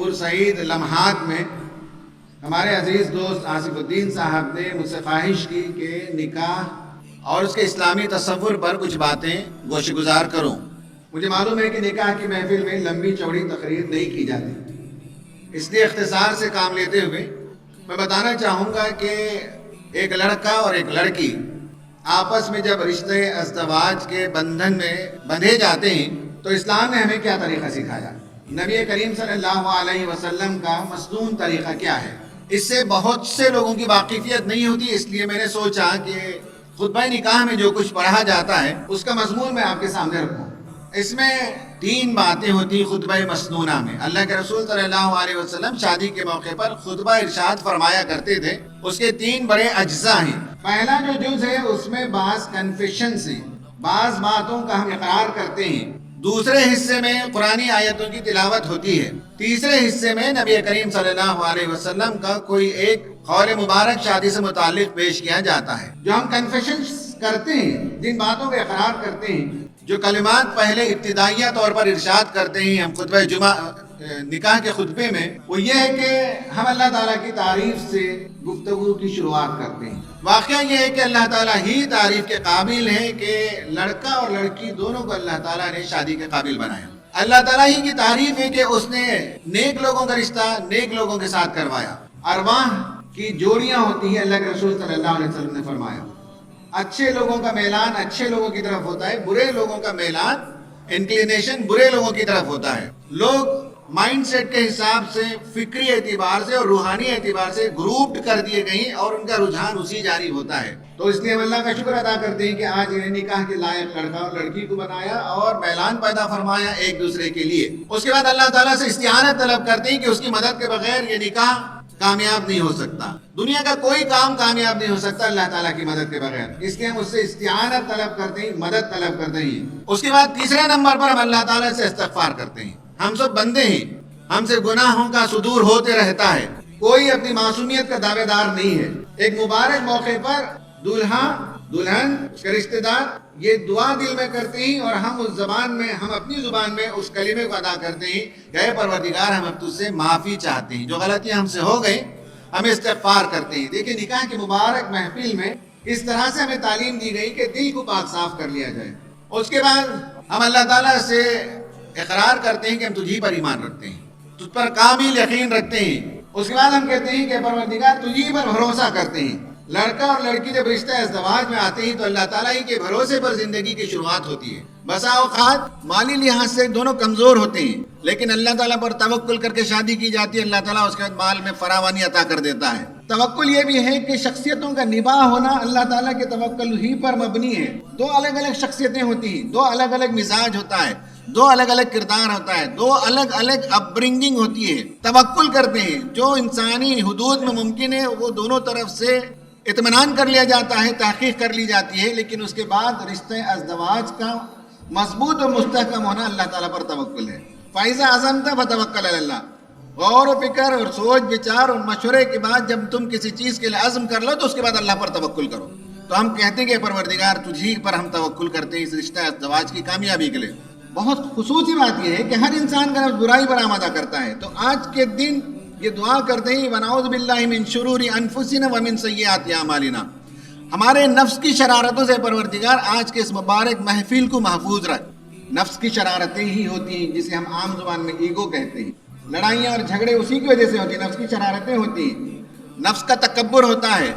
پرسعید لمحات میں ہمارے عزیز دوست آصف الدین صاحب نے مجھ سے خواہش کی کہ نکاح اور اس کے اسلامی تصور پر کچھ باتیں گوشہ گزار کروں۔ مجھے معلوم ہے کہ نکاح کی محفل میں لمبی چوڑی تقریر نہیں کی جاتی، اس لیے اختصار سے کام لیتے ہوئے میں بتانا چاہوں گا کہ ایک لڑکا اور ایک لڑکی آپس میں جب رشتے ازدواج کے بندھن میں بندھے جاتے ہیں تو اسلام نے ہمیں کیا طریقہ سکھایا، نبی کریم صلی اللہ علیہ وسلم کا مصنون طریقہ کیا ہے۔ اس سے بہت سے لوگوں کی واقفیت نہیں ہوتی، اس لیے میں نے سوچا کہ خطبہ نکاح میں جو کچھ پڑھا جاتا ہے اس کا مضمون میں آپ کے سامنے رکھوں۔ اس میں 3 باتیں ہوتی خطبہ مسنونہ میں۔ اللہ کے رسول صلی اللہ علیہ وسلم شادی کے موقع پر خطبہ ارشاد فرمایا کرتے تھے، اس کے 3 بڑے اجزاء ہیں۔ پہلا جو جز ہے اس میں بعض کنفیشنز ہیں، بعض باتوں کا ہم اقرار کرتے ہیں۔ دوسرے حصے میں قرآنی آیتوں کی تلاوت ہوتی ہے۔ تیسرے حصے میں نبی کریم صلی اللہ علیہ وسلم کا کوئی ایک قول مبارک شادی سے متعلق پیش کیا جاتا ہے۔ جو ہم کنفیشنز کرتے ہیں، جن باتوں کا اقرار کرتے ہیں، جو کلمات پہلے ابتدائیہ طور پر ارشاد کرتے ہیں ہم خطبہ نکاح کے خطبے میں، وہ یہ ہے کہ ہم اللہ تعالیٰ کی تعریف سے گفتگو کی شروعات کرتے ہیں۔ واقعہ یہ ہے کہ اللہ تعالیٰ ہی تعریف کے قابل ہے کہ لڑکا اور لڑکی دونوں کو اللہ تعالیٰ نے شادی کے قابل بنایا۔ اللہ تعالیٰ ہی کی تعریف ہے کہ اس نے نیک لوگوں کا رشتہ نیک لوگوں کے ساتھ کروایا۔ ارواح کی جوڑیاں ہوتی ہیں، اللہ کے رسول صلی اللہ علیہ وسلم نے فرمایا اچھے لوگوں کا میلان اچھے لوگوں کی طرف ہوتا ہے، برے لوگوں کا میلان انکلینیشن برے لوگوں کی طرف ہوتا ہے۔ لوگ مائنڈ سیٹ کے حساب سے، فکری اعتبار سے اور روحانی اعتبار سے گروپڈ کر دیے گئیں اور ان کا رجحان اسی جانب ہوتا ہے۔ تو اس لیے ہم اللہ کا شکر ادا کرتے ہیں کہ آج انہیں نکاح کے لائق لڑکا اور لڑکی کو بنایا اور میلان پیدا فرمایا ایک دوسرے کے لیے۔ اس کے بعد اللہ تعالیٰ سے استعانت طلب کرتے ہیں کہ اس کی مدد کے بغیر یہ نکاح کامیاب نہیں ہو سکتا۔ دنیا کا کوئی کام کامیاب نہیں ہو سکتا اللہ تعالیٰ کی مدد کے بغیر، اس لیے ہم اس سے استعانت طلب کرتے ہیں، مدد طلب کرتے ہیں۔ اس کے بعد تیسرے نمبر پر ہم اللہ تعالیٰ سے استغفار کرتے ہیں۔ ہم سب بندے ہیں، ہم سے گناہوں کا صدور ہوتے رہتا ہے، کوئی اپنی معصومیت کا دعوے دار نہیں ہے۔ ایک مبارک موقع پر دولہا دلہن کے رشتہ دار یہ دعا دل میں کرتے ہیں اور ہم اس زبان میں، ہم اپنی زبان میں اس کلمے کو ادا کرتے ہیں کہ اے پروردگار ہم اب تجھ سے معافی چاہتے ہیں، جو غلطیاں ہم سے ہو گئی ہمیں استغفار کرتے ہیں۔ دیکھیں نکاح کی مبارک محفل میں اس طرح سے ہمیں تعلیم دی گئی کہ دل کو پاک صاف کر لیا جائے۔ اس کے بعد ہم اللہ تعالیٰ سے اقرار کرتے ہیں کہ ہم تجھی پر ایمان رکھتے ہیں، تجھ پر کامل یقین رکھتے ہیں۔ اس کے بعد ہم کہتے ہیں کہ پروردگار تجھی پر بھروسہ کرتے ہیں۔ لڑکا اور لڑکی جب رشتہ ازدواج میں آتے ہیں تو اللہ تعالیٰ ہی کے بھروسے پر زندگی کی شروعات ہوتی ہے۔ بسا اوقات مالی لحاظ سے دونوں کمزور ہوتے ہیں، لیکن اللہ تعالیٰ پر توکل کر کے شادی کی جاتی ہے، اللہ تعالیٰ اس کے بعد مال میں فراوانی عطا کر دیتا ہے۔ توکل یہ بھی ہے کہ شخصیتوں کا نباہ ہونا اللہ تعالیٰ کے توکل ہی پر مبنی ہے۔ 2 الگ الگ شخصیتیں ہوتی ہیں، 2 الگ الگ مزاج ہوتا ہے، 2 الگ الگ کردار ہوتا ہے، 2 الگ الگ اپ برنگنگ ہوتی ہے۔ توکل کرتے ہیں جو انسانی حدود میں ممکن ہے، وہ دونوں طرف سے اطمینان کر لیا جاتا ہے، تحقیق کر لی جاتی ہے، لیکن اس کے بعد رشتے ازدواج کا مضبوط اور مستحکم ہونا اللہ تعالیٰ پر توکل ہے۔ فَإِذَا عَزَمْتَ فَتَوَكَّلْ عَلَى اللَّهِ، غور و فکر اور سوچ بچار اور مشورے کے بعد جب تم کسی چیز کے لیے عزم کر لو تو اس کے بعد اللہ پر توکل کرو۔ تو ہم کہتے ہیں کہ پروردگار تجھی پر ہم توکل کرتے ہیں اس رشتہ ازدواج کی کامیابی کے لیے۔ بہت خصوصی بات یہ ہے کہ ہر انسان کا نفس برائی پر آمادہ کرتا ہے، تو آج کے دن یہ دعا کرتے ہیں وَنَعُوذُ بِاللَّهِ مِن شُرُورِ أَنفُسِنَا وَمِن سَيِّئَاتِ أَعْمَالِنَا، ہمارے نفس کی شرارتوں سے پروردگار آج کے اس مبارک محفل کو محفوظ رکھ۔ نفس کی شرارتیں ہی ہوتی ہیں جسے ہم عام زبان میں ایگو کہتے ہیں، لڑائیاں اور جھگڑے اسی کی وجہ سے ہوتی ہیں، نفس کی شرارتیں ہوتی ہیں، نفس کا تکبر ہوتا ہے،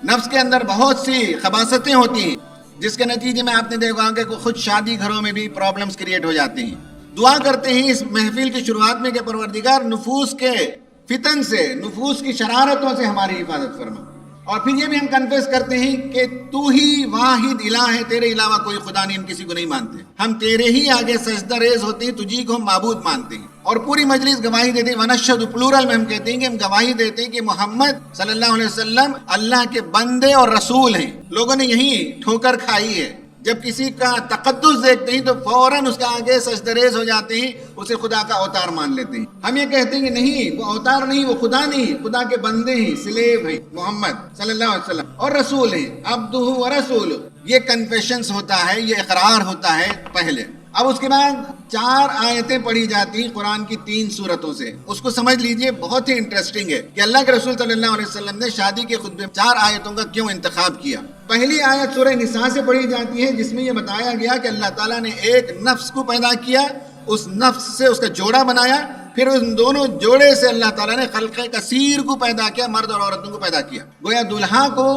نفس کے اندر بہت سی خباثتیں ہوتی ہیں جس کے نتیجے میں آپ نے دیکھا کہ خود شادی گھروں میں بھی پرابلمز کریٹ ہو جاتے ہیں۔ دعا کرتے ہیں اس محفل کی شروعات میں کہ پروردگار نفوس کے فتن سے، نفوس کی شرارتوں سے ہماری حفاظت فرما، اور پھر یہ بھی ہم کنفیس کرتے ہیں کہ تو ہی واحد الہ ہے، تیرے علاوہ کوئی خدا نہیں، ہم کسی کو نہیں مانتے، ہم تیرے ہی آگے سجدہ ریز ہوتے ہیں، تجھی کو ہم معبود مانتے ہیں۔ اور پوری مجلس گواہی دیتے ہیں، ونشہد پلورل میں ہم کہتے ہیں کہ ہم گواہی دیتے ہیں کہ محمد صلی اللہ علیہ وسلم اللہ کے بندے اور رسول ہیں۔ لوگوں نے یہی ٹھوکر کھائی ہے، جب کسی کا تقدس دیکھتے ہیں تو فوراً اس کے آگے سجدہ ریز ہو جاتے ہیں، اسے خدا کا اوتار مان لیتے ہیں۔ ہم یہ کہتے ہیں کہ نہیں، وہ اوتار نہیں، وہ خدا نہیں، خدا کے بندے ہیں، سلیو ہیں، محمد صلی اللہ علیہ وسلم، اور رسول ہیں، عبدہ و رسول۔ یہ کنفیشنز ہوتا ہے، یہ اقرار ہوتا ہے پہلے۔ اب اس کے بعد 4 آیتیں پڑھی جاتی ہیں قرآن کی 3 سورتوں سے. اس کو سمجھ لیجئے, بہت ہی انٹرسٹنگ ہے کہ اللہ کے رسول صلی اللہ علیہ وسلم نے شادی کے خطبے میں 4 آیتوں کا کیوں انتخاب کیا. پہلی آیت سورہ نساء سے پڑھی جاتی ہے جس میں یہ بتایا گیا کہ اللہ تعالیٰ نے ایک نفس کو پیدا کیا, اس نفس سے اس کا جوڑا بنایا, پھر ان دونوں جوڑے سے اللہ تعالیٰ نے خلق کثیر کو پیدا کیا, مرد اور عورتوں کو پیدا کیا. گویا دلہا کو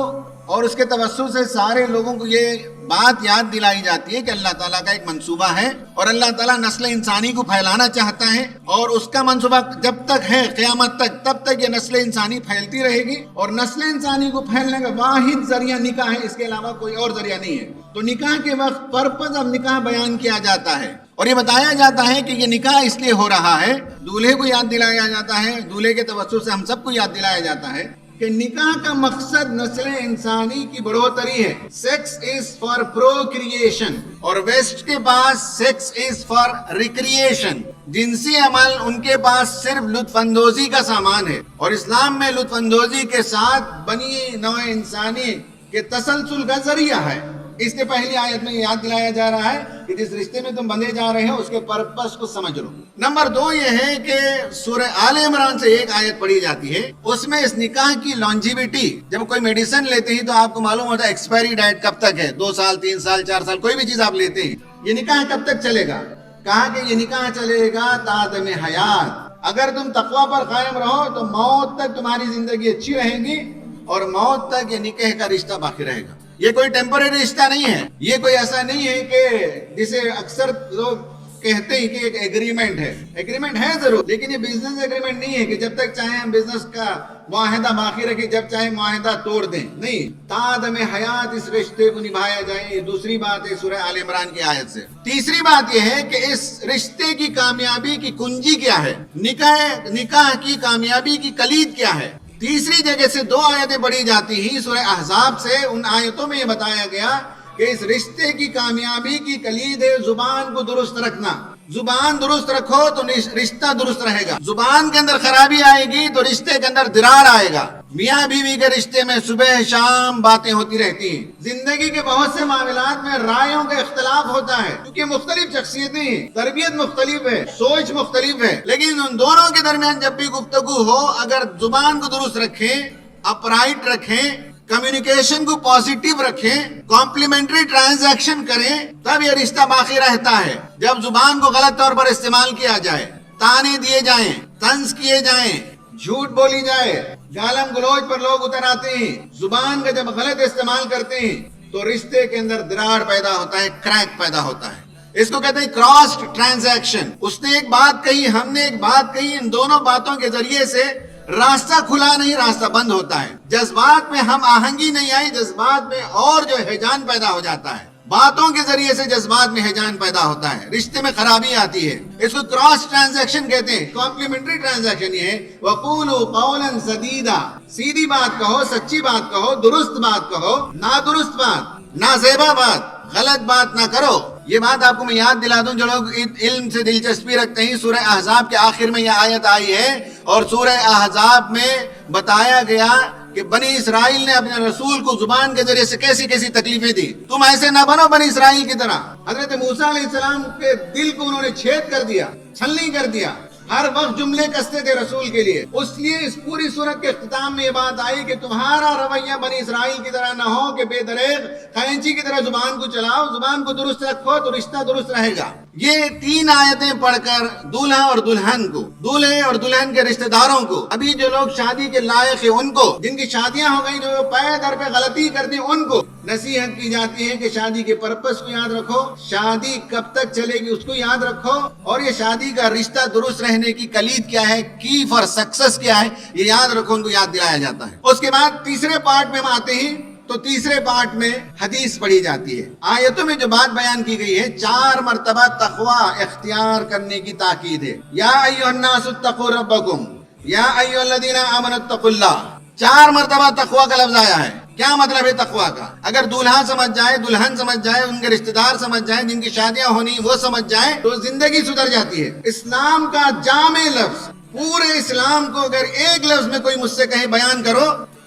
اور اس کے توسط سے سارے لوگوں کو یہ بات یاد دلائی جاتی ہے کہ اللہ تعالیٰ کا ایک منصوبہ ہے اور اللہ تعالیٰ نسل انسانی کو پھیلانا چاہتا ہے, اور اس کا منصوبہ جب تک ہے قیامت تک, تب تک یہ نسل انسانی پھیلتی رہے گی. اور نسل انسانی کو پھیلنے کا واحد ذریعہ نکاح ہے, اس کے علاوہ کوئی اور ذریعہ نہیں ہے. تو نکاح کے وقت پرپز اب نکاح بیان کیا جاتا ہے اور یہ بتایا جاتا ہے کہ یہ نکاح اس لیے ہو رہا ہے, دولہے کو یاد دلایا جاتا ہے, دولہے کے توسط سے ہم سب کو یاد دلایا جاتا ہے کہ نکاح کا مقصد نسل انسانی کی بڑھوتری ہے. سیکس از فار پروکریشن, اور ویسٹ کے پاس سیکس از فار ریکریشن. جنسی عمل ان کے پاس صرف لطف اندوزی کا سامان ہے, اور اسلام میں لطف اندوزی کے ساتھ بنی نوع انسانی کے تسلسل کا ذریعہ ہے. اس کے پہلی آیت میں یاد دلایا جا رہا ہے کہ جس رشتے میں تم بندھے جا رہے ہو اس کے پرپس کو سمجھ لو. نمبر 2 یہ ہے کہ سورہ آل عمران سے ایک آیت پڑھی جاتی ہے, اس میں اس نکاح کی لانجیویٹی, جب کوئی میڈیسن لیتے ہیں تو آپ کو معلوم ہوتا ہے ایکسپائری ڈیٹ کب تک ہے, 2 سال 3 سال 4 سال, کوئی بھی چیز آپ لیتے ہیں, یہ نکاح کب تک چلے گا. کہا کہ یہ نکاح چلے گا تادم حیات. اگر تم تقوی پر قائم رہو تو موت تک تمہاری زندگی اچھی رہے گی, اور موت تک یہ نکاح کا رشتہ باقی رہے گا. یہ کوئی ٹیمپرری رشتہ نہیں ہے, یہ کوئی ایسا نہیں ہے کہ جسے اکثر لوگ کہتے ہیں کہ ایک ایگریمنٹ ہے. ایگریمنٹ ہے ضرور, لیکن یہ بزنس ایگریمنٹ نہیں ہے کہ جب تک چاہے ہم بزنس کا معاہدہ باقی رکھیں, جب چاہے معاہدہ توڑ دیں. نہیں, تادم حیات اس رشتے کو نبھایا جائے. یہ دوسری بات ہے سورہ آل عمران کی آیت سے. تیسری بات یہ ہے کہ اس رشتے کی کامیابی کی کنجی کیا ہے, نکاح کی کامیابی کی کلید کیا ہے. تیسری جگہ سے 2 آیتیں پڑھی جاتی ہیں سورہ احزاب سے. ان آیتوں میں یہ بتایا گیا کہ اس رشتے کی کامیابی کی کلید ہے زبان کو درست رکھنا. زبان درست رکھو تو رشتہ درست رہے گا. زبان کے اندر خرابی آئے گی تو رشتے کے اندر درار آئے گا. میاں بیوی کے رشتے میں صبح شام باتیں ہوتی رہتی ہیں. زندگی کے بہت سے معاملات میں رائیوں کا اختلاف ہوتا ہے, کیونکہ مختلف شخصیتیں ہیں, تربیت مختلف ہے, سوچ مختلف ہے, لیکن ان دونوں کے درمیان جب بھی گفتگو ہو, اگر زبان کو درست رکھیں, اپرائٹ رکھیں, کمیونیکیشن کو پازیٹیو رکھیں, کمپلیمنٹری ٹرانزیکشن کریں, تب یہ رشتہ باقی رہتا ہے. جب زبان کو غلط طور پر استعمال کیا جائے, تانے دیے جائیں, طنز کیے جائیں, جھوٹ بولی جائے, گالم گلوچ پر لوگ اتر آتے ہیں, زبان کا جب غلط استعمال کرتے ہیں تو رشتے کے اندر دراڑ پیدا ہوتا ہے, کریک پیدا ہوتا ہے. اس کو کہتے ہیں کراسڈ ٹرانزیکشن. اس نے ایک بات کہی, ہم نے ایک بات کہی, ان دونوں باتوں کے ذریعے سے راستہ کھلا نہیں, راستہ بند ہوتا ہے. جذبات میں ہم آہنگی نہیں آئی, جذبات میں اور جو ہیجان پیدا ہو جاتا ہے. باتوں کے ذریعے سے جذبات میں ہیجان پیدا ہوتا ہے, رشتے میں خرابی آتی ہے. اس کو کراس ٹرانزیکشن کہتے ہیں. کمپلیمنٹری ٹرانزیکشن یہ ہے وَقُولُوا قَوْلًا سَدِيدًا, سیدھی بات کہو, سچی بات کہو, درست بات کہو, نادرست بات, نازیبا بات, غلط بات نہ کرو. یہ بات آپ کو میں یاد دلا دوں, جو لوگ علم سے دلچسپی رکھتے ہیں, سورہ احزاب کے آخر میں یہ آیت آئی ہے, اور سورہ احزاب میں بتایا گیا کہ بنی اسرائیل نے اپنے رسول کو زبان کے ذریعے سے کیسی کیسی تکلیفیں دی. تم ایسے نہ بنو بنی اسرائیل کی طرح. حضرت موسیٰ علیہ السلام کے دل کو انہوں نے چھید کر دیا, چھلنی کر دیا, ہر وقت جملے کستے تھے رسول کے لیے. اس لیے اس پوری سورت کے اختتام میں یہ بات آئی کہ تمہارا رویہ بنی اسرائیل کی طرح نہ ہو کہ بے دریغ خینچی کی طرح زبان کو چلاؤ. زبان کو درست رکھو تو رشتہ درست رہے گا. یہ 3 آیتیں پڑھ کر دولہا اور دلہن کو, دولہے اور دلہن کے رشتہ داروں کو, ابھی جو لوگ شادی کے لائق ہیں ان کو, جن کی شادیاں ہو گئی, جو پے در پہ غلطی کرتی ان کو نصیحت کی جاتی ہے کہ شادی کے پرپس کو یاد رکھو, شادی کب تک چلے گی اس کو یاد رکھو, اور یہ شادی کا رشتہ درست رہنے کی کلید کیا ہے, کی فار سکسس کیا ہے, یہ یاد رکھو, ان کو یاد دلایا جاتا ہے. اس کے بعد تیسرے پارٹ میں ہم آتے ہیں تو تیسرے پارٹ میں حدیث پڑھی جاتی ہے. آیتوں میں جو بات بیان کی گئی ہے 4 مرتبہ تقوی اختیار کرنے کی تاکید ہے. یا ایھا الناس اتقوا ربکم, یا ایھا الذین آمنوا اتقوا اللہ. 4 مرتبہ تقوی کا لفظ آیا ہے. کیا مطلب ہے تقوی کا؟ اگر دولہا سمجھ جائے, دلہن سمجھ جائے, ان کے رشتہ دار سمجھ جائیں, جن کی شادیاں ہونی وہ سمجھ جائیں, تو زندگی سدھر جاتی ہے. اسلام کا جامع لفظ, پورے اسلام کو اگر ایک لفظ میں کوئی مجھ سے کہے بیان کرو,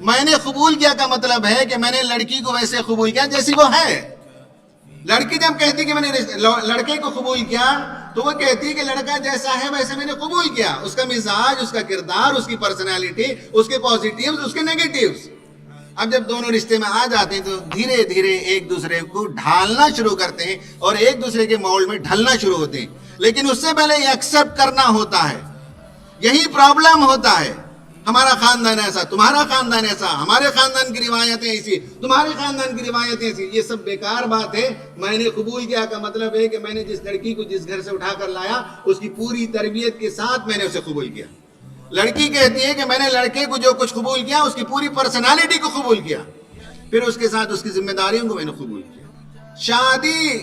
میں نے قبول کیا کا مطلب ہے کہ میں نے لڑکی کو ویسے قبول کیا جیسی وہ ہے. لڑکی جب کہتی کہ میں نے لڑکے کو قبول کیا تو وہ کہتی کہ لڑکا جیسا ہے ویسے میں نے قبول کیا. اس کا مزاج، اس کا کردار، اس کی پرسنالٹی، اس کے پازیٹیوز، اس کے نیگیٹیوز. اب جب دونوں رشتے میں آ جاتے ہیں تو دھیرے دھیرے ایک دوسرے کو ڈھالنا شروع کرتے ہیں اور ایک دوسرے کے مولڈ میں ڈھلنا شروع ہوتے ہیں. لیکن اس سے پہلے یہ ایکسیپٹ کرنا ہوتا ہے. یہی پرابلم ہوتا ہے. ہمارا خاندان ایسا، تمہارا خاندان ایسا، ہمارے خاندان کی روایتیں ایسی، تمہارے خاندان کی روایتیں ایسی. یہ سب بیکار بات ہے. میں نے قبول کیا کا مطلب ہے کہ میں نے جس لڑکی کو جس گھر سے اٹھا کر لایا اس کی پوری تربیت کے ساتھ میں نے اسے قبول کیا. لڑکی کہتی ہے کہ میں نے لڑکے کو جو کچھ قبول کیا اس کی پوری پرسنالٹی کو قبول کیا، پھر اس کے ساتھ اس کی ذمہ داریوں کو میں نے قبول کیا. شادی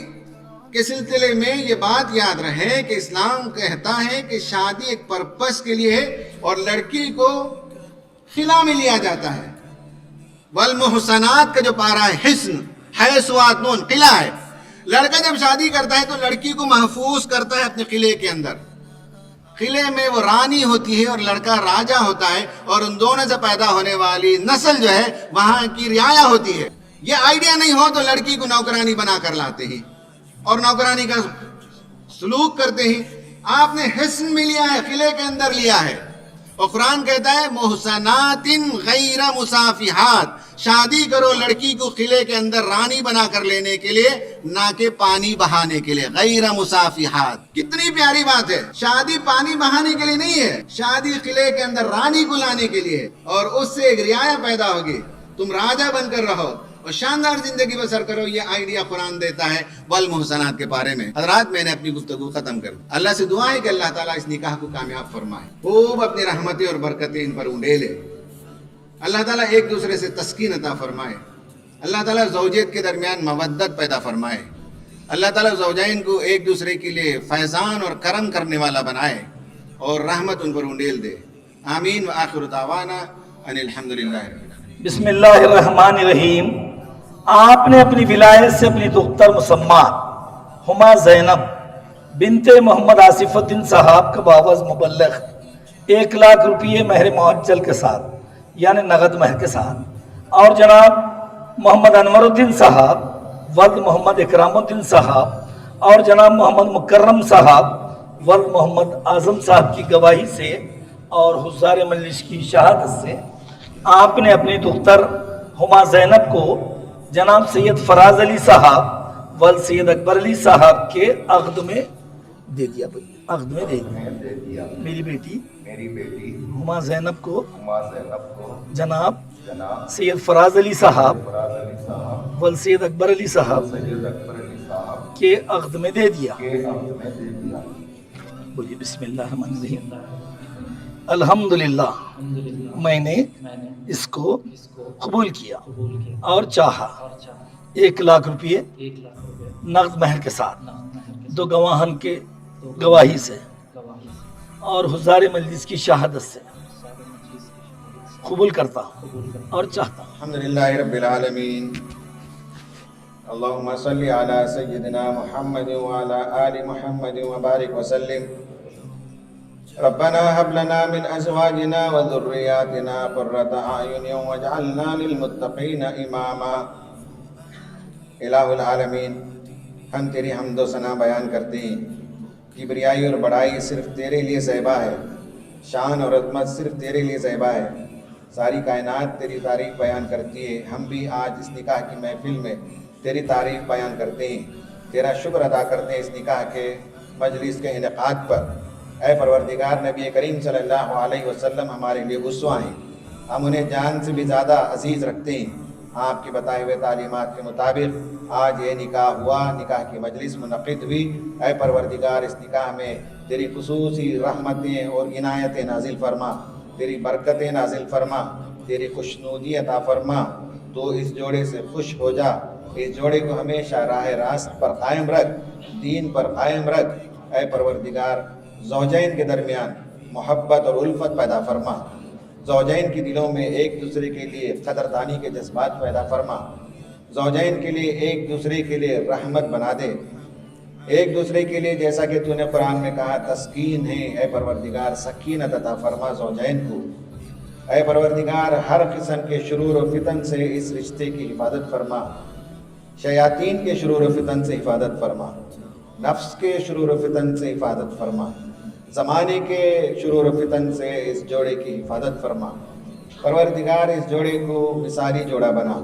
کے سلسلے میں یہ بات یاد رہے کہ اسلام کہتا ہے کہ شادی ایک پرپس کے لیے ہے اور لڑکی کو خلا میں لیا جاتا ہے. والمحسنات کا جو پارا ہے حسن حیثوات نون قلعہ ہے. لڑکا جب شادی کرتا ہے تو لڑکی کو محفوظ کرتا ہے اپنے قلعے کے اندر. قلعے میں وہ رانی ہوتی ہے اور لڑکا راجا ہوتا ہے اور ان دونوں سے پیدا ہونے والی نسل جو ہے وہاں کی رعایا ہوتی ہے. یہ آئیڈیا نہیں ہو تو لڑکی کو نوکرانی بنا کر لاتے ہیں اور نوکرانی کا سلوک کرتے ہیں. آپ نے حسن میں لیا ہے، قلعے کے اندر لیا ہے. اور قرآن کہتا ہے محسنات غیر مصافحات. شادی کرو لڑکی کو قلعے کے اندر رانی بنا کر لینے کے لیے، نہ کہ پانی بہانے کے لیے. غیر مصافحات، کتنی پیاری بات ہے. شادی پانی بہانے کے لیے نہیں ہے، شادی قلعے کے اندر رانی کو لانے کے لیے اور اس سے ایک رعایا پیدا ہوگی. تم راجا بن کر رہو اور شاندار زندگی بسر کرو. یہ آئیڈیا قرآن دیتا ہے والمحسنات کے بارے میں. حضرات میں نے اپنی گفتگو ختم کر دی. اللہ سے دعا ہے کہ اللہ تعالیٰ اس نکاح کو کامیاب فرمائے، خوب اپنی رحمتیں اور برکتیں ان پر اونڈے. اللہ تعالیٰ ایک دوسرے سے تسکین عطا فرمائے. اللہ تعالیٰ زوجیت کے درمیان مودت پیدا فرمائے. اللہ تعالیٰ زوجین کو ایک دوسرے کے لیے فیضان اور کرم کرنے والا بنائے اور رحمت ان پر اونڈیل دے. آمین. وآخر دعوانا ان الحمدللہ. بسم اللہ الرحمن الرحیم. آپ نے اپنی ولایت سے اپنی دختر مسمہ ہما زینب بنت محمد آصف الدین صاحب کا باوز مبلغ 1,00,000 روپیے مہر معجل کے ساتھ یعنی نقد مہر کے ساتھ، اور جناب محمد انور الدین صاحب ولد محمد اکرام الدین صاحب اور جناب محمد مکرم صاحب ولد محمد اعظم صاحب کی گواہی سے اور حضار مجلس کی شہادت سے آپ نے اپنی دختر ہما زینب کو جناب سید فراز علی صاحب ولد سید اکبر علی صاحب کے عقد میں دے دیا. عقد میں دے دیا. میری بیٹی ہما زینب کو جناب سید فراز علی صاحب ولد سید اکبر علی صاحب کے عقد میں دے دیا. بولیے بسم اللہ الرحمن الرحیم. الحمدللہ میں نے اس کو قبول کیا اور چاہا 1,00,000 روپیے نقد مہر کے ساتھ 2 گواہن کے گواہی سے اور حضار مجلس کی شہادت سے قبول کرتا ہوں اور چاہتا ہوں. الحمدللہ رب العالمین. اللہم صلی علی سیدنا محمد وعلی آل محمد وبارک وسلم. ربنا هب لنا من ازواجنا وذرياتنا قرة اعين واجعلنا للمتقين اماما. الہ العالمین، ہم تیری حمد و ثنا بیان کرتے ہیں. کبریائی اور بڑائی صرف تیرے لیے زیبا ہے، شان اور عظمت صرف تیرے لیے زیبا ہے. ساری کائنات تیری تعریف بیان کرتی ہے. ہم بھی آج اس نکاح کی محفل میں تیری تعریف بیان کرتے ہیں، تیرا شکر ادا کرتے ہیں اس نکاح کے مجلس کے انعقاد پر. اے پروردگار، نبی کریم صلی اللہ علیہ وسلم ہمارے لیے اسوہ ہیں. ہم انہیں جان سے بھی زیادہ عزیز رکھتے ہیں. آپ کی بتائے ہوئے تعلیمات کے مطابق آج یہ نکاح ہوا، نکاح کی مجلس منعقد ہوئی. اے پروردگار، اس نکاح میں تیری خصوصی رحمتیں اور عنایتیں نازل فرما، تیری برکتیں نازل فرما، تیری خوشنودی عطا فرما. تو اس جوڑے سے خوش ہو جا، اس جوڑے کو ہمیشہ راہ راست پر قائم رکھ، دین پر قائم رکھ. اے پروردگار، زوجین کے درمیان محبت اور الفت پیدا فرما. زوجین کی دلوں میں ایک دوسرے کے لیے قدردانی کے جذبات پیدا فرما. زوجین کے لیے ایک دوسرے کے لیے رحمت بنا دے. ایک دوسرے کے لیے جیسا کہ تو نے قرآن میں کہا تسکین ہے. اے پروردگار، سکینت عطا فرما زوجین کو. اے پروردگار ہر قسم کے شرور و فتن سے اس رشتے کی حفاظت فرما، شیاطین کے شرور و فتن سے حفاظت فرما، نفس کے شرور و فتن سے حفاظت فرما، زمانے کے شرور و فتن سے اس جوڑے کی حفاظت فرما۔ پروردگار اس جوڑے کو مثالی جوڑا بنا،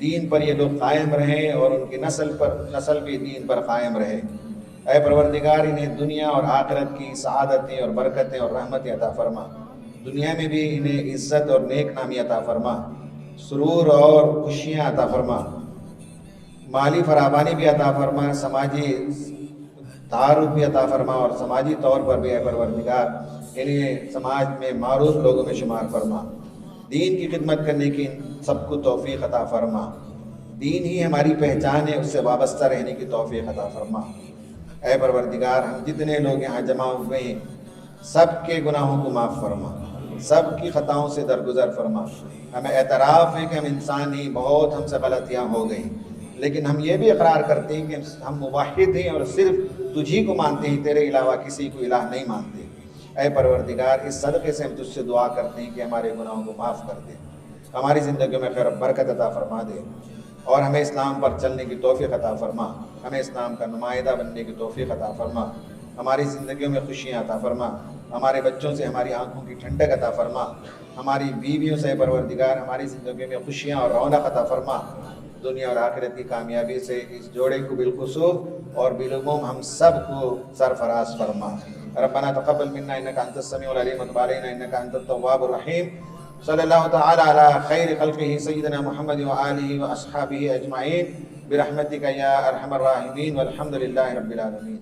دین پر یہ لوگ قائم رہیں اور ان کی نسل بھی دین پر قائم رہے۔ اے پروردگار انہیں دنیا اور آخرت کی سعادتیں اور برکتیں اور رحمتیں عطا فرما، دنیا میں بھی انہیں عزت اور نیک نامی عطا فرما، سرور اور خوشیاں عطا فرما، مالی فراوانی بھی عطا فرما، سماجی تعارف بھی عطا فرما، اور سماجی طور پر بھی اے پروردگار انہیں سماج میں معروف لوگوں میں شمار فرما، دین کی خدمت کرنے کی سب کو توفیق عطا فرما، دین ہی ہماری پہچان ہے، اس سے وابستہ رہنے کی توفیق عطا فرما۔ اے پروردگار ہم جتنے لوگ یہاں جمع ہوئے ہیں سب کے گناہوں کو معاف فرما، سب کی خطاؤں سے درگزر فرما۔ ہمیں اعتراف ہے کہ ہم انسان ہی، بہت ہم سے غلطیاں ہو گئیں، لیکن ہم یہ بھی اقرار کرتے ہیں کہ ہم موحد ہیں اور صرف تجھی کو مانتے ہیں، تیرے علاوہ کسی کو الہ نہیں مانتے۔ اے پروردگار اس صدقے سے ہم تجھ سے دعا کرتے ہیں کہ ہمارے گناہوں کو معاف کر دے، ہماری زندگیوں میں خیر و برکت عطا فرما دے، اور ہمیں اسلام پر چلنے کی توفیق عطا فرما، ہمیں اسلام کا نمائندہ بننے کی توفیق عطا فرما، ہماری زندگیوں میں خوشیاں عطا فرما، ہمارے بچوں سے ہماری آنکھوں کی ٹھنڈک عطا فرما، ہماری بیویوں سے پروردگار ہماری زندگیوں میں خوشیاں اور رونق عطا فرما، دنیا اور آخرت کی کامیابی سے اس جوڑے کو بالخصوص اور بالعموم ہم سب کو سرفراز فرما۔ ربنا تقبل منا انك انت السميع العليم وتب علينا انك انت التواب الرحيم۔ صلی اللہ تعالی علی خیر خلقہ سیدنا محمد وآلہ واصحابہ اجمعین برحمتک یا ارحم الراحمین والحمد للہ رب العالمین۔